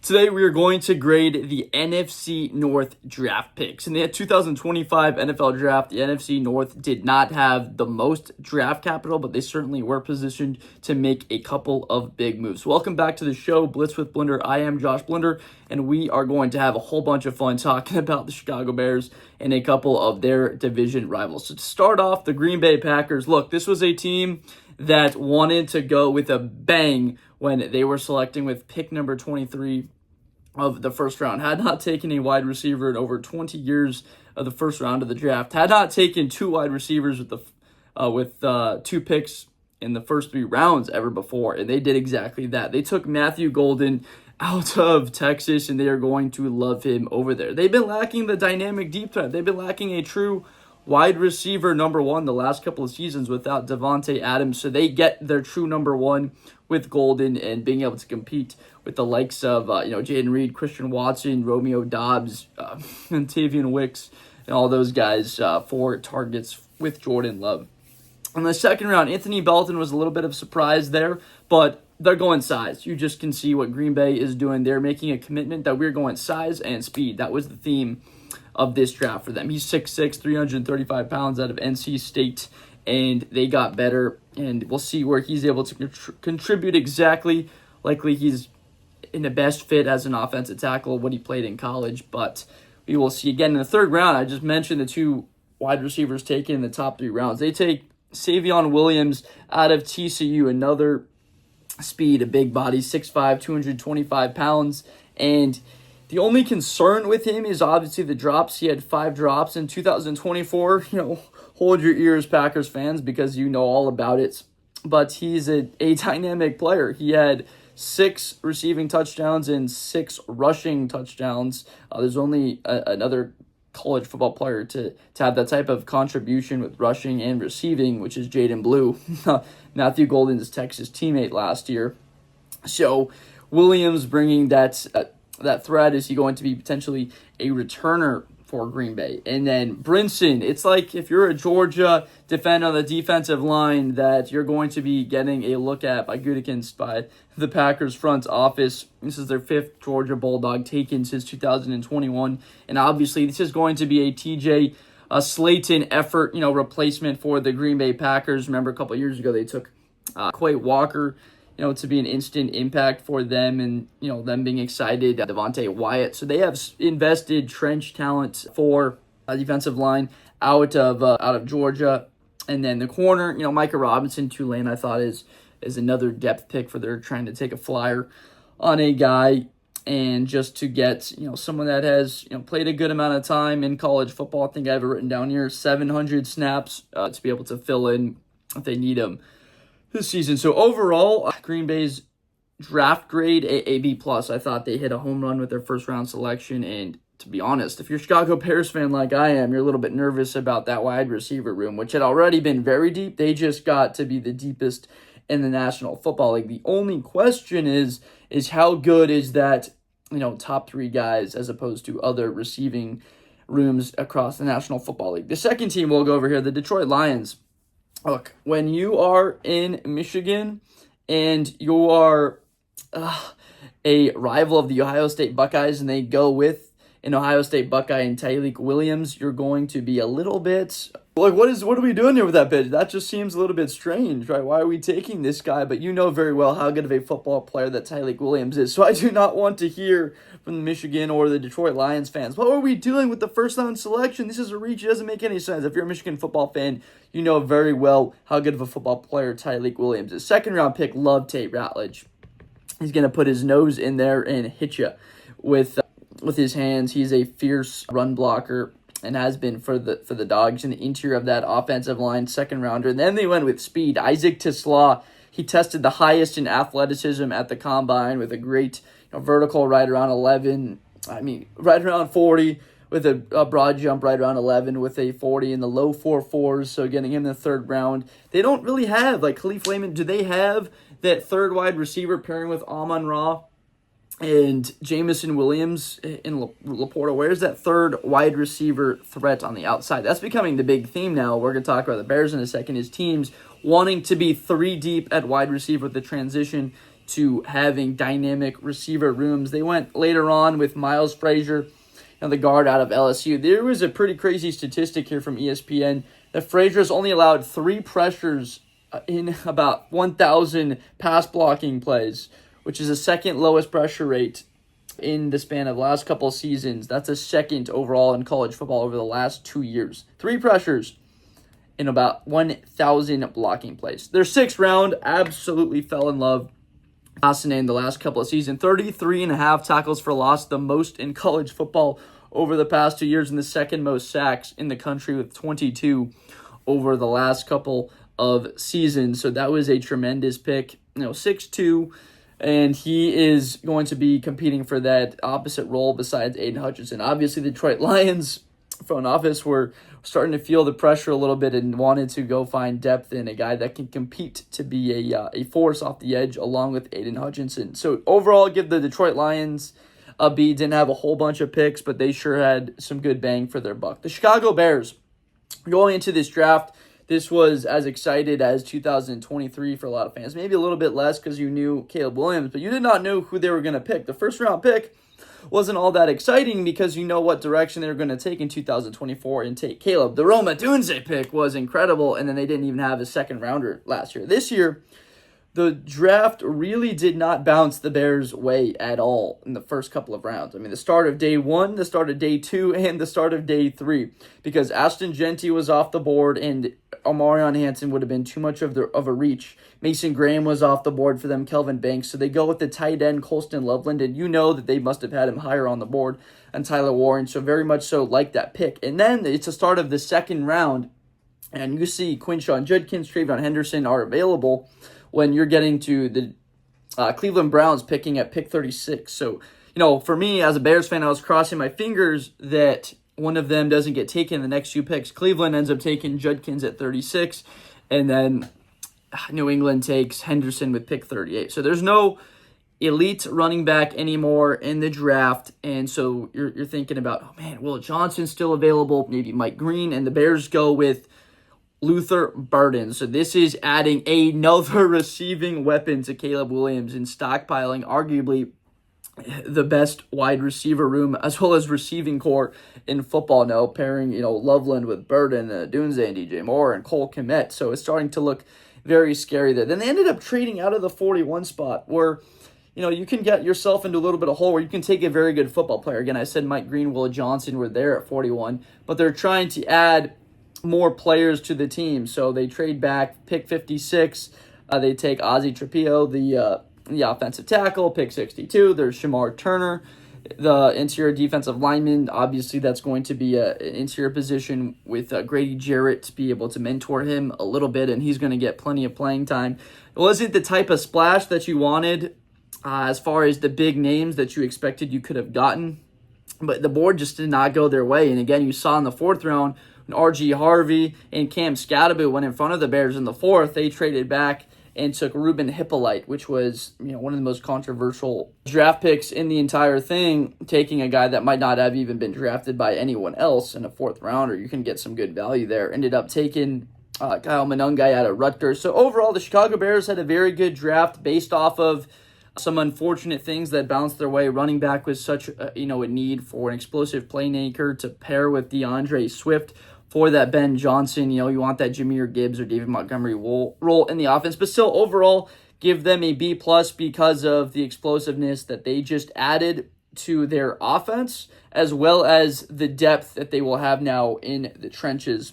Today we are going to grade the NFC North draft picks. In the 2025 NFL draft, the NFC North did not have the most draft capital, but they certainly were positioned to make a couple of big moves. Welcome back to the show, Blitz with Blender. I am Josh Blender, and we are going to have a whole bunch of fun talking about the Chicago Bears and a couple of their division rivals. So to start off, the Green Bay Packers. Look, this was a team that wanted to go with a bang when they were selecting with pick number 23 of the first round. Had not taken a wide receiver in over 20 years of the first round of the draft. Had not taken two wide receivers with two picks in the first three rounds ever before, and they did exactly that. They took Matthew Golden out of Texas, and they are going to love him over there. They've been lacking the dynamic deep threat. They've been lacking a true wide receiver number one the last couple of seasons without Davante Adams, so they get their true number one with Golden and being able to compete with the likes of Jaden Reed, Christian Watson, Romeo Doubs, and Tavian Wicks, and all those guys for targets with Jordan Love. In the second round, Anthony Belton was a little bit of a surprise there, but they're going size. You just can see what Green Bay is doing. They're making a commitment that we're going size and speed. That was the theme of this draft for them. He's 6'6", 335 pounds out of NC State, and they got better, and we'll see where he's able to contribute exactly. Likely he's in the best fit as an offensive tackle, what he played in college, but we will see. Again, in the third round, I just mentioned the two wide receivers taken in the top three rounds. They take Treveyon Williams out of TCU, another speed, a big body, 6'5", 225 pounds, and the only concern with him is obviously the drops. He had 5 drops in 2024. Hold your ears, Packers fans, because you know all about it. But he's a dynamic player. He had 6 receiving touchdowns and 6 rushing touchdowns. There's only another college football player to have that type of contribution with rushing and receiving, which is Jaden Blue, Matthew Golden's Texas teammate last year. So Williams bringing that threat. Is he going to be potentially a returner for Green Bay? And then Brinson, it's like if you're a Georgia defender on the defensive line that you're going to be getting a look at by Judkins by the Packers front office. This is their 5th Georgia Bulldog taken since 2021. And obviously this is going to be a TJ Slayton effort, replacement for the Green Bay Packers. Remember a couple of years ago they took Quay Walker, to be an instant impact for them, and, them being excited, Devontae Wyatt. So they have invested trench talent for a defensive line out of Georgia. And then the corner, Micah Robinson, Tulane, I thought is another depth pick for they're trying to take a flyer on a guy, and just to get, someone that has, played a good amount of time in college football. I think I have it written down here, 700 snaps to be able to fill in if they need him this season. So overall, Green Bay's draft grade, a B+. I thought they hit a home run with their first round selection. And to be honest, if you're a Chicago Bears fan like I am, you're a little bit nervous about that wide receiver room, which had already been very deep. They just got to be the deepest in the National Football League. The only question is how good is that, top 3 guys as opposed to other receiving rooms across the National Football League. The second team we'll go over here, the Detroit Lions. Look, when you are in Michigan and you are a rival of the Ohio State Buckeyes and they go with an Ohio State Buckeye and Tyliek Williams, you're going to be a little bit like, what are we doing here with that bid? That just seems a little bit strange, right? Why are we taking this guy? But you know very well how good of a football player that Tyliek Williams is. So I do not want to hear from the Michigan or the Detroit Lions fans, what are we doing with the first round selection? This is a reach. It doesn't make any sense. If you're a Michigan football fan, you know very well how good of a football player Tyliek Williams is. Second round pick, love Tate Ratledge. He's going to put his nose in there and hit you with his hands. He's a fierce run blocker and has been for the Dogs in the interior of that offensive line, second rounder. And then they went with speed. Isaac Tisslaw, he tested the highest in athleticism at the combine with a great vertical right around 11. Right around 40 with a broad jump right around 11 with a 40 in the low 4.4s. So getting him in the third round. They don't really have, like Khalif Layman, do they have that third wide receiver pairing with Amon-Ra and Jamison Williams in Laporta? Where's that third wide receiver threat on the outside? That's becoming the big theme now. We're going to talk about the Bears in a second. Is teams wanting to be 3 deep at wide receiver with the transition to having dynamic receiver rooms. They went later on with Miles Frazier, the guard out of LSU. There was a pretty crazy statistic here from ESPN that Frazier's only allowed 3 pressures in about 1,000 pass blocking plays, which is the second lowest pressure rate in the span of the last couple of seasons. That's a second overall in college football over the last 2 years. 3 pressures in about 1,000 blocking plays. Their 6th round absolutely fell in love in the last couple of seasons. 33.5 tackles for loss, the most in college football over the past 2 years, and the second most sacks in the country with 22 over the last couple of seasons. So that was a tremendous pick. 6'2", and he is going to be competing for that opposite role besides Aidan Hutchinson. Obviously, the Detroit Lions front office were starting to feel the pressure a little bit and wanted to go find depth in a guy that can compete to be a force off the edge along with Aidan Hutchinson. So overall, give the Detroit Lions a B. Didn't have a whole bunch of picks, but they sure had some good bang for their buck. The Chicago Bears, going into this draft, this was as excited as 2023 for a lot of fans. Maybe a little bit less because you knew Caleb Williams, but you did not know who they were going to pick. The first round pick wasn't all that exciting because you know what direction they were going to take in 2024 and take Caleb. The Roma Dunze pick was incredible, and then they didn't even have a second rounder last year. This year, the draft really did not bounce the Bears' way at all in the first couple of rounds. I mean, the start of day 1, the start of day 2, and the start of day 3, because Ashton Genty was off the board and Omarion Hanson would have been too much of a reach. Mason Graham was off the board for them, Kelvin Banks. So they go with the tight end, Colston Loveland, and you know that they must have had him higher on the board, and Tyler Warren. So very much so like that pick. And then it's the start of the second round, and you see Quinshon Judkins, Treveyon Henderson are available when you're getting to the Cleveland Browns picking at pick 36. So, for me as a Bears fan, I was crossing my fingers that one of them doesn't get taken the next few picks. Cleveland ends up taking Judkins at 36, and then New England takes Henderson with pick 38. So there's no elite running back anymore in the draft, and so you're thinking about, oh man, Will Johnson's still available, maybe Mike Green, and the Bears go with Luther Burden. So this is adding another receiving weapon to Caleb Williams and stockpiling arguably the best wide receiver room as well as receiving core in football now, pairing, Loveland with Burden, Dunze and DJ Moore and Cole Kmet. So it's starting to look very scary there. Then they ended up trading out of the 41 spot where, you can get yourself into a little bit of hole where you can take a very good football player. Again, I said Mike Green, Will Johnson were there at 41, but they're trying to add more players to the team. So they trade back, pick 56. They take Ozzie Trapillo, the offensive tackle, pick 62. There's Shamar Turner, the interior defensive lineman. Obviously, that's going to be an interior position with Grady Jarrett to be able to mentor him a little bit, and he's going to get plenty of playing time. It wasn't the type of splash that you wanted as far as the big names that you expected you could have gotten, but the board just did not go their way. And again, you saw in the 4th round, R.G. Harvey and Cam Scadaboo went in front of the Bears in the 4th. They traded back and took Ruben Hippolyte, which was one of the most controversial draft picks in the entire thing, taking a guy that might not have even been drafted by anyone else in a 4th rounder. You can get some good value there. Ended up taking Kyle Monangai out of Rutgers. So overall, the Chicago Bears had a very good draft based off of some unfortunate things that bounced their way. Running back was such a need for an explosive playmaker to pair with DeAndre Swift. For that Ben Johnson, you want that Jahmyr Gibbs or David Montgomery role in the offense. But still, overall, give them a B+ because of the explosiveness that they just added to their offense, as well as the depth that they will have now in the trenches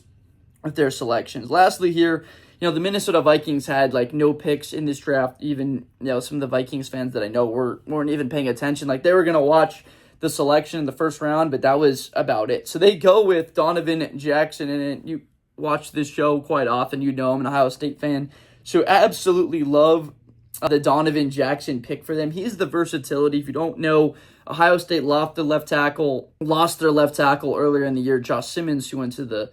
with their selections. Lastly here, the Minnesota Vikings had no picks in this draft. Even, some of the Vikings fans that I know weren't even paying attention. They were going to watch the selection in the first round, but that was about it. So they go with Donovan Jackson, and you watch this show quite often. I'm an Ohio State fan. So absolutely love the Donovan Jackson pick for them. He's the versatility. If you don't know, Ohio State lost their left tackle earlier in the year, Josh Simmons, who went to the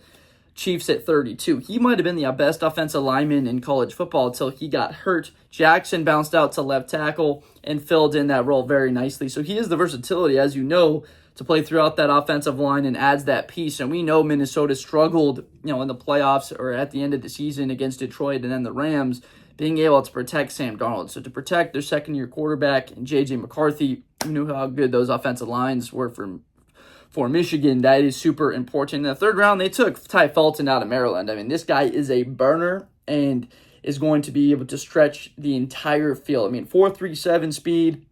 Chiefs at 32. He might have been the best offensive lineman in college football until he got hurt. Jackson bounced out to left tackle and filled in that role very nicely. So he has the versatility, as you know, to play throughout that offensive line and adds that piece. And we know Minnesota struggled, in the playoffs or at the end of the season against Detroit and then the Rams being able to protect Sam Darnold. So to protect their second-year quarterback and J.J. McCarthy, you knew how good those offensive lines were for Michigan. That is super important. In the third round, they took Ty Fulton out of Maryland. I mean, this guy is a burner and is going to be able to stretch the entire field. I mean, 4.37 speed.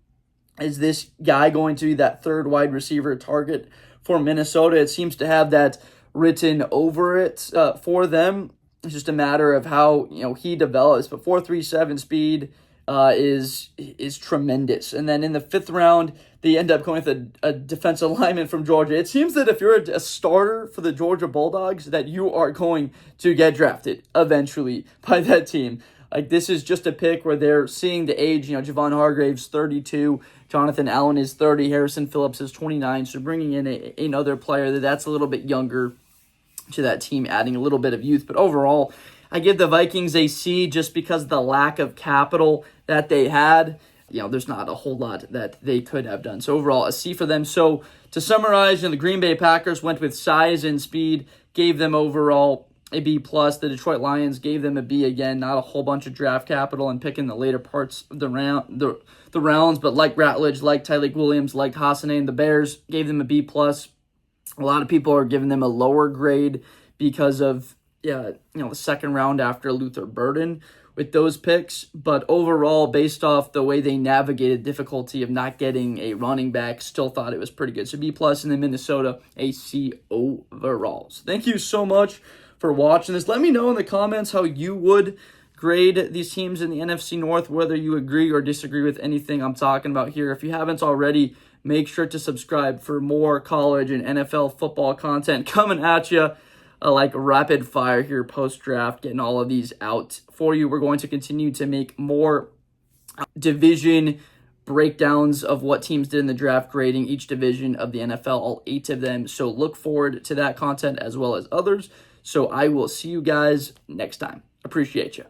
Is this guy going to be that third wide receiver target for Minnesota? It seems to have that written over it for them. It's just a matter of how he develops. But 4.37 speed is tremendous. And then in the fifth round, they end up going with a defensive lineman from Georgia. It seems that if you're a starter for the Georgia Bulldogs, that you are going to get drafted eventually by that team. Like, this is just a pick where they're seeing the age. Javon Hargrave's 32, Jonathan Allen is 30, Harrison Phillips is 29. So bringing in another player that's a little bit younger to that team, adding a little bit of youth. But overall, I give the Vikings a C just because of the lack of capital that they had. There's not a whole lot that they could have done. So overall, a C for them. So to summarize, the Green Bay Packers went with size and speed, gave them overall a B+. The Detroit Lions gave them a B again. Not a whole bunch of draft capital and picking the later parts of the rounds, but like Ratledge, like Tyliek Williams, like Hassanen, the Bears gave them a B+. A lot of people are giving them a lower grade because of the second round after Luther Burden with those picks. But overall, based off the way they navigated difficulty of not getting a running back, still thought it was pretty good. So B+, and then Minnesota, a C overall. So thank you so much for watching this. Let me know in the comments how you would grade these teams in the NFC North, whether you agree or disagree with anything I'm talking about here. If you haven't already, make sure to subscribe for more college and NFL football content coming at you like rapid fire here post-draft, getting all of these out for you. We're going to continue to make more division breakdowns of what teams did in the draft, grading each division of the NFL, all 8 of them. So look forward to that content as well as others. So I will see you guys next time. Appreciate you.